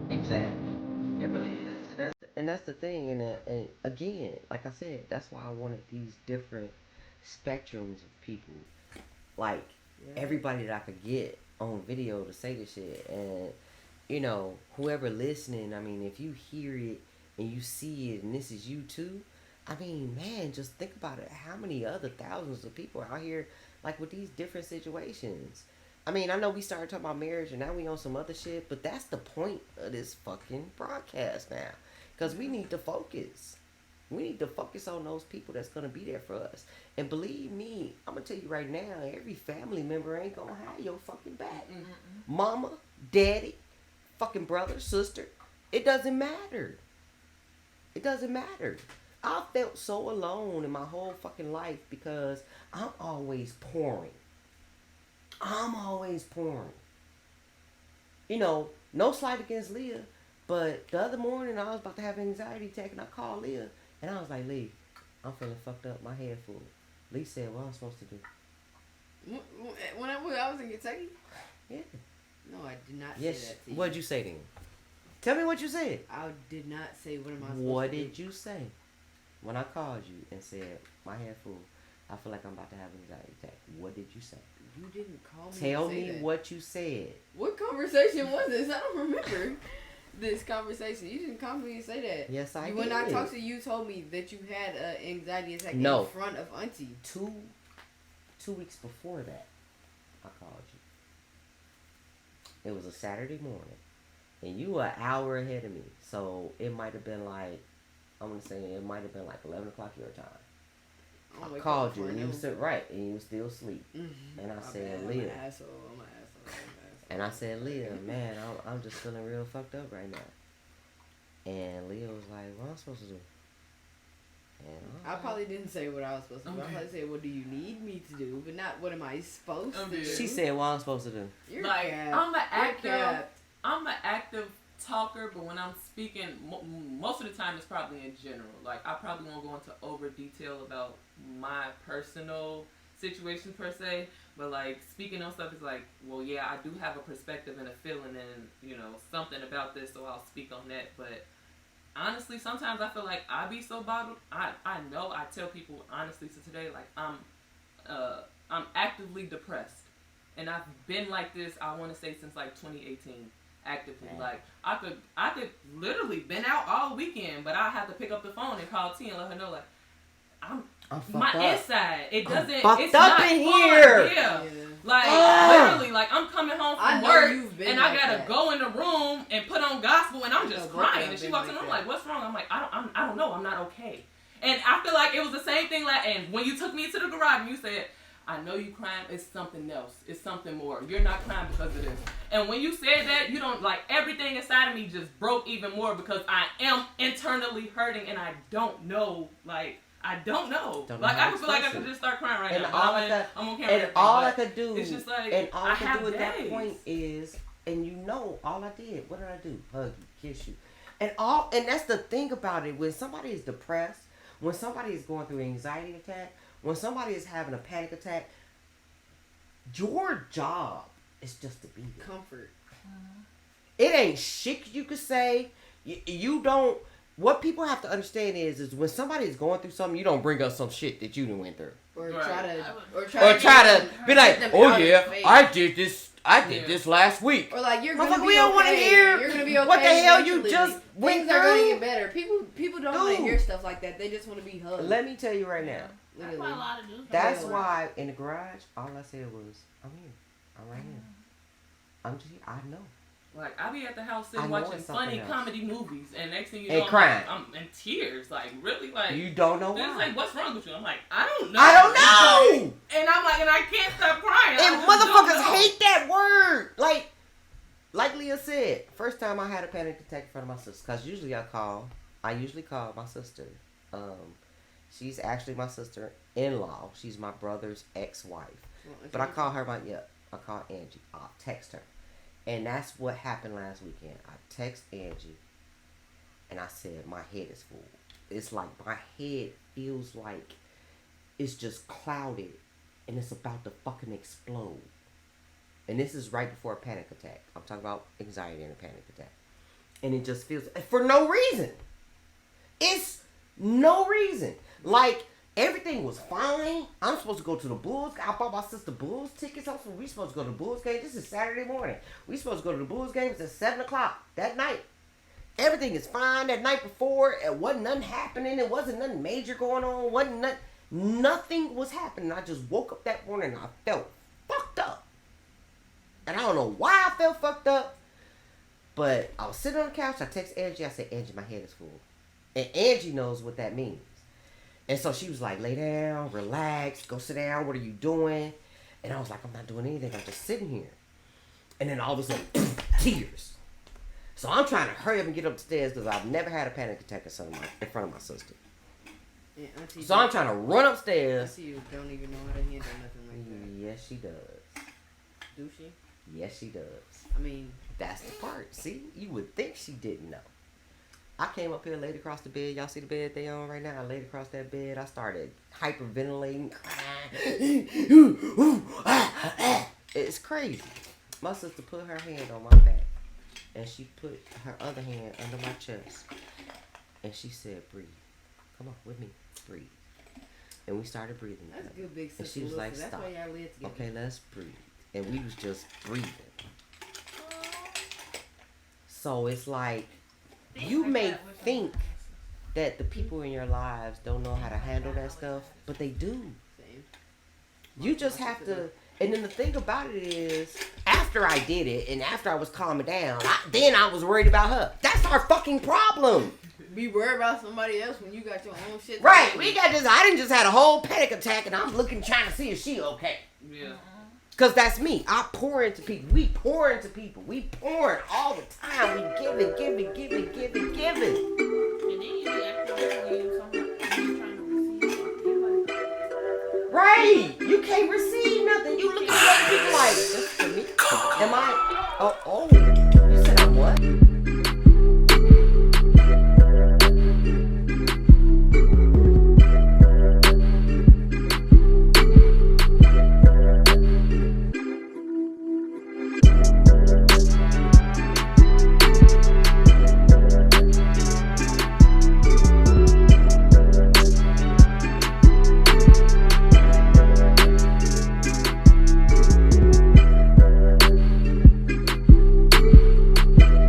Exactly. It really is. And that's the thing. And again, like I said, that's why I wanted these different spectrums of people. Like Yeah. everybody that I could get on video to say this shit. And whoever listening, I mean, if you hear it and you see it and this is you too, I mean, man, just think about it. How many other thousands of people out here like with these different situations? I mean, I know we started talking about marriage and now we on some other shit, but that's the point of this fucking broadcast now. Cause we need to focus. We need to focus on those people that's gonna be there for us. And believe me, I'm gonna tell you right now, every family member ain't gonna have your fucking back. Mama, daddy, fucking brother, sister. It doesn't matter. It doesn't matter. I felt so alone in my whole fucking life because I'm always pouring. I'm always pouring. No slight against Leah, but the other morning I was about to have an anxiety attack and I called Leah and I was like, Lee, I'm feeling fucked up, my head full. Lee said, what I'm supposed to do? When I was in Kentucky? Yeah. No, I did not Yes. say that to you. What'd you say to him? Tell me what you said. I did not say what am I supposed What to do. did you say when I called you and said, my head full, I feel like I'm about to have an anxiety attack? What did you say? You didn't call me. Tell to say me that. what you said. What conversation was this? I don't remember this conversation. You didn't call me and say that. Yes, I did. When I talked to you, you told me that you had an anxiety attack No. in front of Auntie. Two weeks before that, I called you. It was a Saturday morning, and you were an hour ahead of me. So it might have been like, I'm gonna say it might have been like 11 o'clock your time. I called you, and you was right, and you was still asleep. Mm-hmm. And I said, I'm Leah. an asshole. I'm an asshole. And I said, Leah, man, I'm just feeling real fucked up right now. And Leah was like, what am I supposed to do? And I probably didn't say what I was supposed to do. I probably said, what do you need me to do? But not what am I supposed to do? She said, what I'm supposed to do. You're like, capped. I'm an active talker, but when I'm speaking, most of the time it's probably in general. Like, I probably won't go into over detail about my personal situation per se, but like speaking on stuff is like, well, yeah, I do have a perspective and a feeling and something about this, so I'll speak on that. But honestly, sometimes I feel like I be so bottled. I know I tell people honestly to today, like I'm actively depressed, and I've been like this. I want to say since like 2018. Actively, like I could literally been out all weekend, but I have to pick up the phone and call T and let her know, like, I'm my up. inside. It doesn't. It's not in here. Yeah. Like literally, like I'm coming home from work and I gotta go in the room and put on gospel and I'm just crying. And she walks in the room like, "What's wrong?" I'm like, I don't know. I'm not okay. And I feel like it was the same thing. Like, and when you took me to the garage and you said, I know you crying, it's something else. It's something more. You're not crying because of this. And when you said that, you don't, like, everything inside of me just broke even more because I am internally hurting and I don't know, like, I don't know. Like, I feel like I could just start crying right now. I'm okay. And all I could do, it's just like, and all I could do at days. that point is, and all I did, what did I do? Hug you, kiss you. And that's the thing about it, when somebody is depressed, when somebody is going through an anxiety attack, when somebody is having a panic attack, your job is just to be there. Comfort. It ain't shit you could say. You don't. What people have to understand is when somebody is going through something, you don't bring up some shit that you didn't went through. Or right. try to be like, oh yeah, I did this. I did this last week. Or like, you're gonna be we don't want to hear. You're gonna be okay. What the hell eventually. you just went Things through? are gonna get better. People don't want to hear stuff like that. They just want to be hugged. Let me tell you right now. That's why a lot of dudes. That's why in the garage, all I said was, I'm here. I'm right here. I'm just here. I know. Like, I be at the house sitting watching funny comedy movies, and next thing you know, crying. I'm in tears. Like, really? Like, you don't know why. It's like, what's wrong with you? I'm like, I don't know. I don't know. And I'm like, and I can't stop crying. And motherfuckers hate that word. Like Leah said, first time I had a panic attack in front of my sister, because usually I usually call my sister. She's actually my sister-in-law. She's my brother's ex-wife. But I call her I call Angie. I'll text her. And that's what happened last weekend. I text Angie, and I said, my head is full. It's like my head feels like it's just clouded, and it's about to fucking explode. And this is right before a panic attack. I'm talking about anxiety and a panic attack. And it just feels, for no reason. It's no reason. Like, everything was fine. I'm supposed to go to the Bulls. I bought my sister Bulls tickets. We supposed to go to the Bulls game. This is Saturday morning. We supposed to go to the Bulls game. It's at 7 o'clock that night. Everything is fine. That night before, it wasn't nothing happening. It wasn't nothing major going on. Nothing was happening. I just woke up that morning and I felt fucked up. And I don't know why I felt fucked up. But I was sitting on the couch. I texted Angie. I said, Angie, my head is full. And Angie knows what that means. And so she was like, lay down, relax, go sit down. What are you doing? And I was like, I'm not doing anything. I'm just sitting here. And then all of a sudden, tears. So I'm trying to hurry up and get upstairs because I've never had a panic attack in front of my sister. Yeah, so I'm trying to run upstairs. I see you don't even know how to handle nothing like that. Yes, she does. Do she? Yes, she does. I mean, that's the part. See, you would think she didn't know. I came up here, laid across the bed. Y'all see the bed they on right now? I laid across that bed. I started hyperventilating, crying. It's crazy. My sister put her hand on my back, and she put her other hand under my chest, and she said, breathe. Come on, with me. Breathe. And we started breathing. That's good, big sister. And she was like, stop. That's why y'all live together. Okay, let's breathe. And we was just breathing. So it's like, you may think that the people in your lives don't know how to handle that stuff, but they do. You just have to. And then the thing about it is, after I did it and after I was calming down, then I was worried about her. That's our fucking problem. Be worried about somebody else when you got your own shit. Right. We got this. I didn't just had a whole panic attack and I'm looking, trying to see if she okay. Yeah. Because that's me. I pour into people. We pour into people. We pour all the time. We giving.